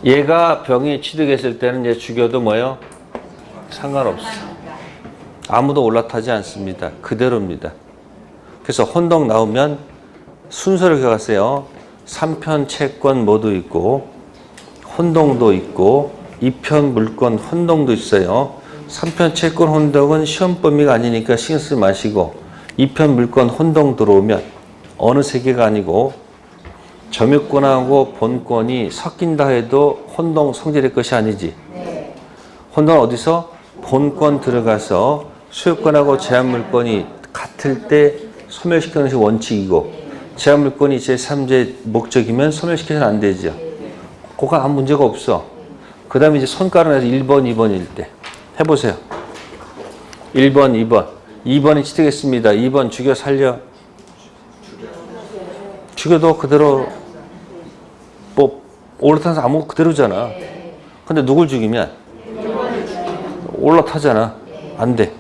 얘가 병이 취득했을 때는 얘 죽여도 뭐요? 상관없어. 아무도 올라타지 않습니다. 그대로입니다. 그래서 혼동 나오면 순서를 기억하세요. 3편 채권 모두 있고 혼동도 있고 2편 물권 혼동도 있어요. 3편 채권 혼동은 시험 범위가 아니니까 신경 쓰지 마시고 2편 물권 혼동 들어오면 어느 세계가 아니고 점유권하고 본권이 섞인다 해도 혼동 성질의 것이 아니지. 혼동은 어디서? 본권 들어가서 소유권하고 제한물권이 같을 때 소멸시키는 것이 원칙이고 제한물권이 제3제 목적이면 소멸시켜서는 안 되죠. 그거 아무 문제가 없어. 그 다음에 이제 손가락 내서 1번, 2번일 때 해보세요. 1번, 2번. 2번이 취득했습니다. 2번 죽여 살려. 죽여도 그대로 뭐 올라타서 아무 그대로잖아. 근데 누굴 죽이면? 올라타잖아. 안 돼.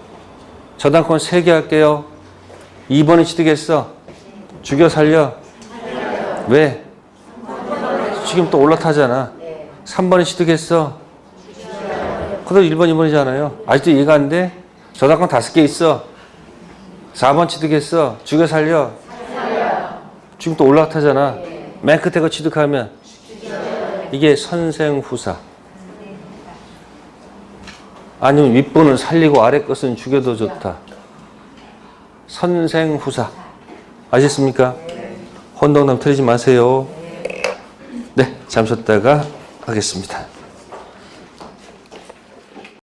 저당권 3개 할게요. 2번이 취득했어. 죽여 살려. 왜? 지금 또 올라타잖아. 3번이 취득했어. 그래도 1번, 2번이잖아요. 아직도 이해가 안 돼? 저당권 5개 있어. 4번 취득했어. 죽여 살려. 지금 또 올라타잖아. 맨 끝에 거 취득하면 이게 선생후사. 아니면 윗분은 살리고 아래 것은 죽여도 좋다. 선생후사. 아셨습니까? 혼동남 틀리지 마세요. 네, 잠 쉬었다가 하겠습니다.